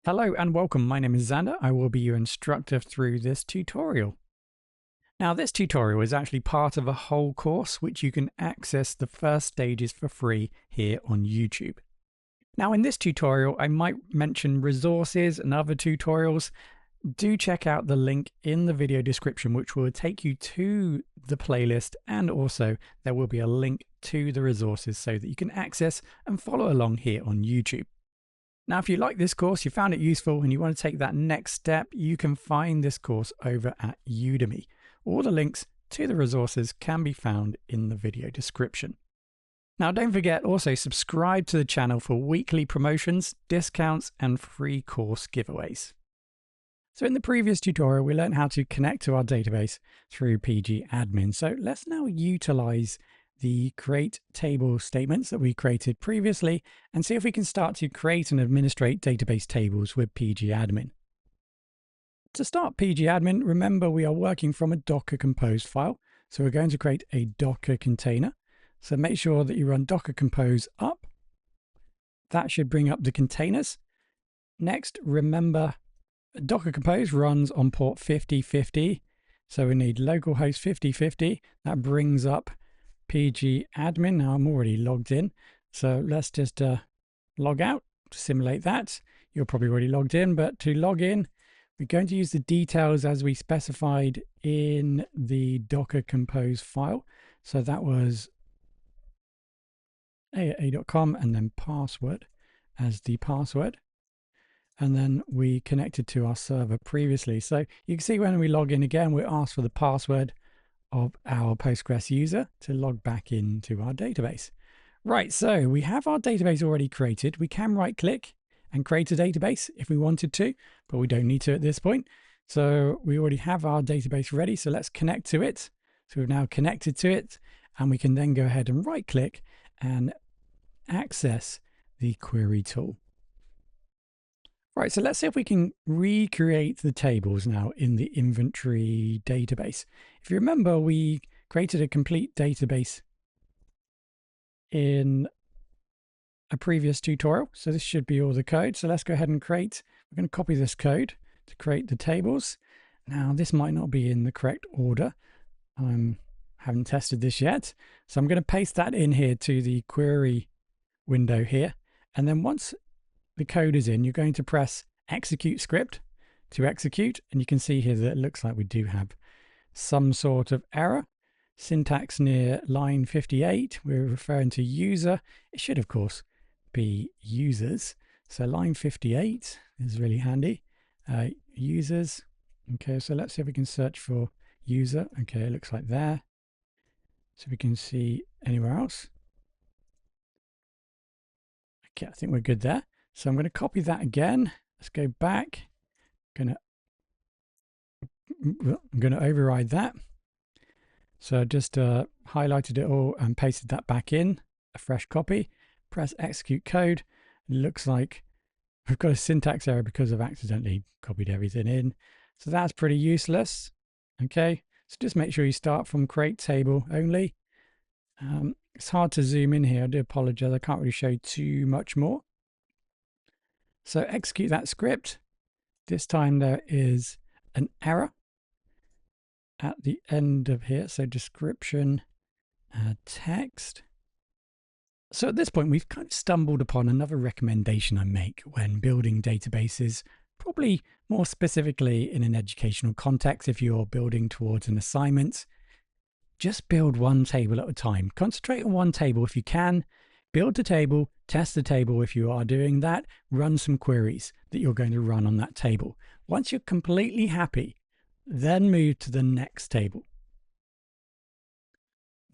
Hello and welcome. My name is Xander. I will be your instructor through this tutorial. Now, this tutorial is actually part of a whole course which you can access the first stages for free here on YouTube. Now, in this tutorial, I might mention resources and other tutorials. Do check out the link in the video description, which will take you to the playlist, and also there will be a link to the resources so that you can access and follow along here on YouTube. Now, if you like this course, you found it useful, and you want to take that next step, you can find this course over at Udemy. All the links to the resources can be found in the video description. Now, don't forget, also subscribe to the channel for weekly promotions, discounts, and free course giveaways. So in the previous tutorial, we learned how to connect to our database through pgAdmin. So let's now utilize the create table statements that we created previously and see if we can start to create and administrate database tables with pgAdmin. To start pgAdmin, remember we are working from a Docker Compose file. So we're going to create a Docker container. So make sure that you run Docker Compose up. That should bring up the containers. Next, remember Docker Compose runs on port 5050. So we need localhost 5050. That brings up pgAdmin. Now I'm already logged in, so let's just log out to simulate that. You're probably already logged in, but to log in, we're going to use the details as we specified in the Docker Compose file. So that was a.com and then password as the password. And then we connected to our server previously. So you can see when we log in again, we're asked for the password of our Postgres user to log back into our database. Right, so we have our database already created. We can right click and create a database if we wanted to, but we don't need to at this point. So we already have our database ready. So let's connect to it. So we've now connected to it, and we can then go ahead and right click and access the query tool. Right, so let's see if we can recreate the tables now in the inventory database. If you remember, we created a complete database in a previous tutorial. So this should be all the code. So let's go ahead and create. We're going to copy this code to create the tables. Now, this might not be in the correct order. I haven't tested this yet. So I'm going to paste that in here to the query window here. And then once the code is in, you're going to press execute script to execute. And you can see here that it looks like we do have some sort of error. Syntax near line 58, we're referring to user. It should, of course, be users. So line 58 is really handy. Users. Okay, so let's see if we can search for user. Okay, it looks like there. So we can see anywhere else. Okay, I think we're good there. So I'm going to copy that again. Let's go back. I'm going to override that. So I just highlighted it all and pasted that back in, a fresh copy. Press execute code. It looks like we've got a syntax error because I've accidentally copied everything in. So that's pretty useless. Okay, so just make sure you start from create table only. It's hard to zoom in here. I do apologize. I can't really show too much more. So execute that script. This time there is an error at the end of here. So description, text. So at this point, we've kind of stumbled upon another recommendation I make when building databases, probably more specifically in an educational context. If you're building towards an assignment, just build one table at a time. Concentrate on one table if you can. Build the table, test the table if you are doing that, run some queries that you're going to run on that table. Once you're completely happy, then move to the next table.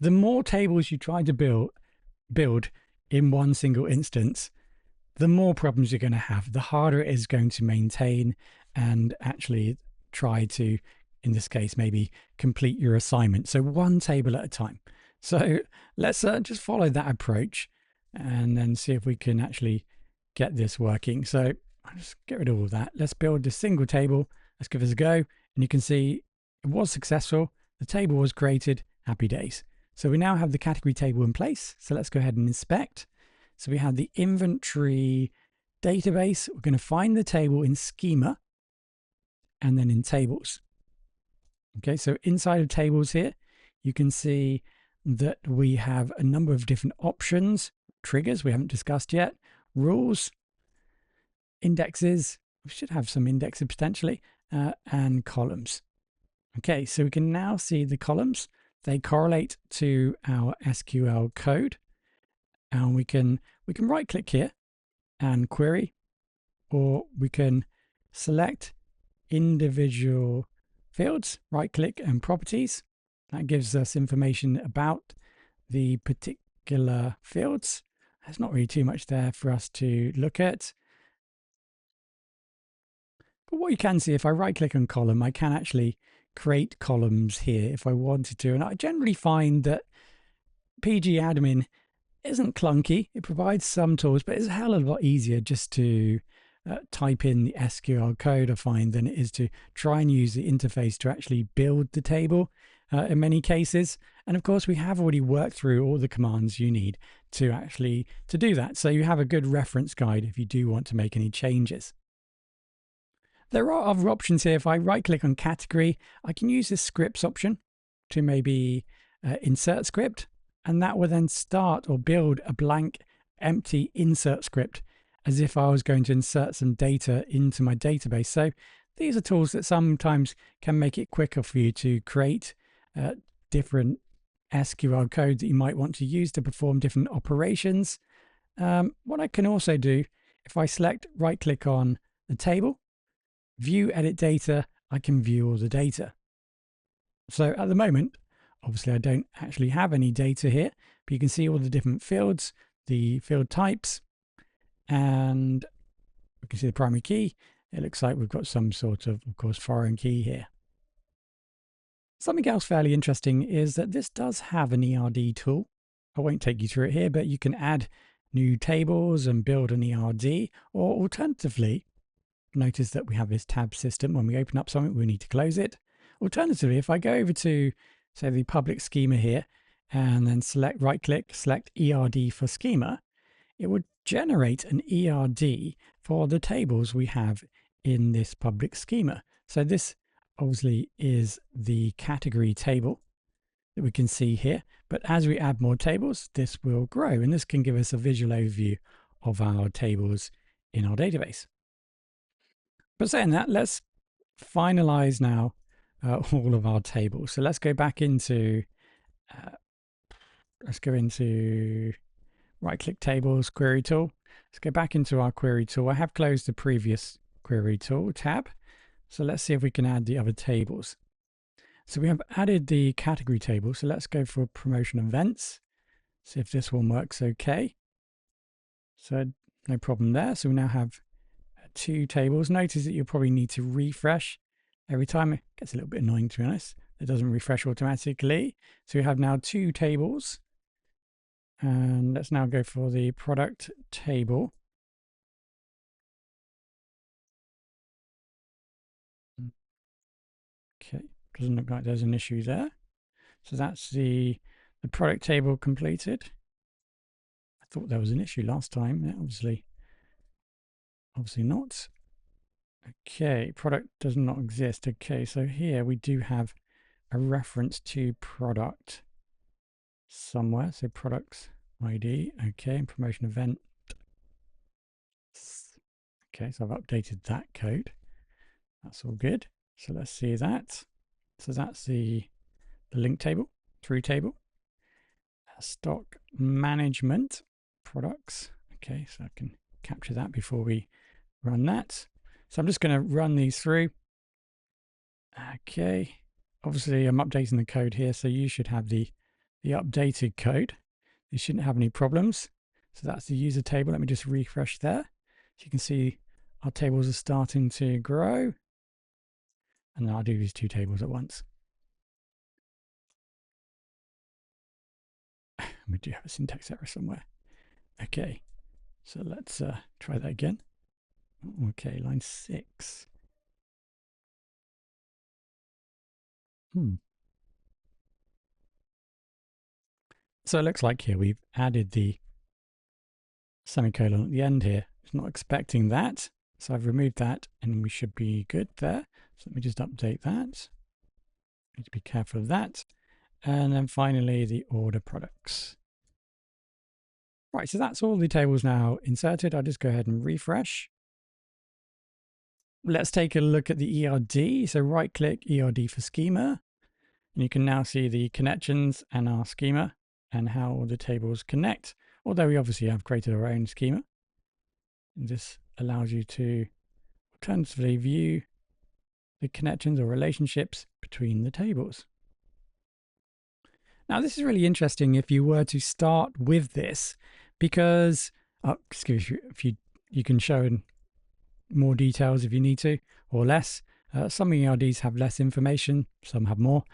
The more tables you try to build in one single instance, the more problems you're going to have, the harder it is going to maintain and actually try to, in this case, maybe complete your assignment. So one table at a time. So let's just follow that approach and then see if we can actually get this working. So I'll just get rid of all that. Let's build this single table. Let's give this a go. And you can see it was successful. The table was created. Happy days. So we now have the category table in place. So let's go ahead and inspect. So we have the inventory database, we're going to find the table in schema and then in tables. Okay, so inside of tables here, you can see that we have a number of different options, triggers we haven't discussed yet, rules, indexes, we should have some indexes potentially, and columns. Okay, so we can now see the columns. They correlate to our SQL code, and we can right click here and query, or we can select individual fields, right click and properties. That gives us information about the particular fields. There's not really too much there for us to look at. But what you can see, if I right click on column, I can actually create columns here if I wanted to. And I generally find that pgAdmin isn't clunky. It provides some tools, but it's a hell of a lot easier just to type in the SQL code, I find, than it is to try and use the interface to actually build the table in many cases. And of course, we have already worked through all the commands you need to do that. So you have a good reference guide if you do want to make any changes. There are other options here. If I right click on category, I can use this scripts option to maybe insert script, and that will then start or build a blank empty insert script as if I was going to insert some data into my database. So these are tools that sometimes can make it quicker for you to create different SQL code that you might want to use to perform different operations. What I can also do, if I select right click on the table, view edit data, I can view all the data. So at the moment, obviously I don't actually have any data here, but you can see all the different fields, the field types, and we can see the primary key. It looks like we've got some sort of course, foreign key here. Something else fairly interesting is that this does have an ERD tool. I won't take you through it here, but you can add new tables and build an ERD, or alternatively, notice that we have this tab system. When we open up something, we need to close it. Alternatively, if I go over to, say, the public schema here, and then select right click, select ERD for schema, it would generate an ERD for the tables we have in this public schema. So this obviously is the category table that we can see here. But as we add more tables, this will grow, and this can give us a visual overview of our tables in our database. But saying that, let's finalize now all of our tables. So let's go back into, right click tables, query tool. Let's go back into our query tool. I have closed the previous query tool tab. So let's see if we can add the other tables. So we have added the category table. So let's go for promotion events. See if this one works okay. So no problem there. So we now have two tables. Notice that you'll probably need to refresh every time. It gets a little bit annoying, to be honest. It doesn't refresh automatically. So we have now two tables. And let's now go for the product table. Okay, doesn't look like there's an issue there. So that's the product table completed. I thought there was an issue last time. Yeah, obviously not. Okay, product does not exist. Okay, so here we do have a reference to product somewhere. So products ID. Okay, and promotion event. Okay, so I've updated that code. That's all good. So let's see that. So that's the link table, through table. Stock management products. Okay, so I can capture that before we run that. So I'm just going to run these through. Okay, obviously I'm updating the code here, so you should have the updated code. You shouldn't have any problems. So that's the user table. Let me just refresh there. So you can see our tables are starting to grow. And then I'll do these two tables at once. We do have a syntax error somewhere. Okay, so let's try that again. Okay, line 6. So it looks like here we've added the semicolon at the end here It's not expecting that. So I've removed that and we should be good there. So let me just update that. Need to be careful of that. And then finally, the order products. Right, so that's all the tables now inserted. I'll just go ahead and refresh. Let's take a look at the ERD. So right click ERD for schema. And you can now see the connections and our schema and how all the tables connect. Although we obviously have created our own schema. And this allows you to alternatively view the connections or relationships between the tables. Now, this is really interesting if you were to start with this, because you can show in more details if you need to, or less. Some ERDs have less information, some have more.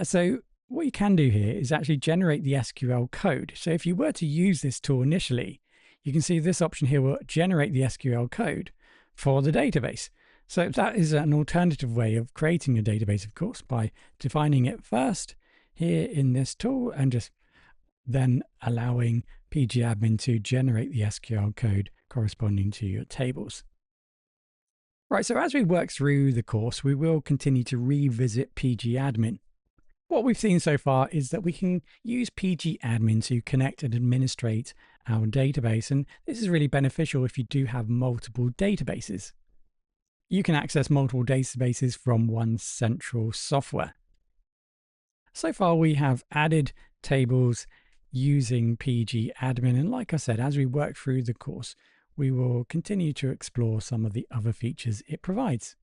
So what you can do here is actually generate the SQL code. So if you were to use this tool initially, you can see this option here will generate the SQL code for the database. So that is an alternative way of creating a database, of course, by defining it first here in this tool and just then allowing pgAdmin to generate the SQL code corresponding to your tables. Right, so as we work through the course, we will continue to revisit pgAdmin. What we've seen so far is that we can use pgAdmin to connect and administrate our database, and this is really beneficial if you do have multiple databases. You can access multiple databases from one central software. So far, we have added tables using pgAdmin, and like I said, as we work through the course, we will continue to explore some of the other features it provides.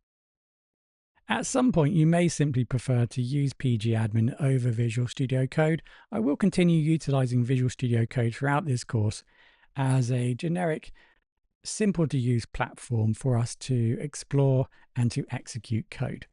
At some point, you may simply prefer to use pgAdmin over Visual Studio Code. I will continue utilizing Visual Studio Code throughout this course as a generic, simple to use platform for us to explore and to execute code.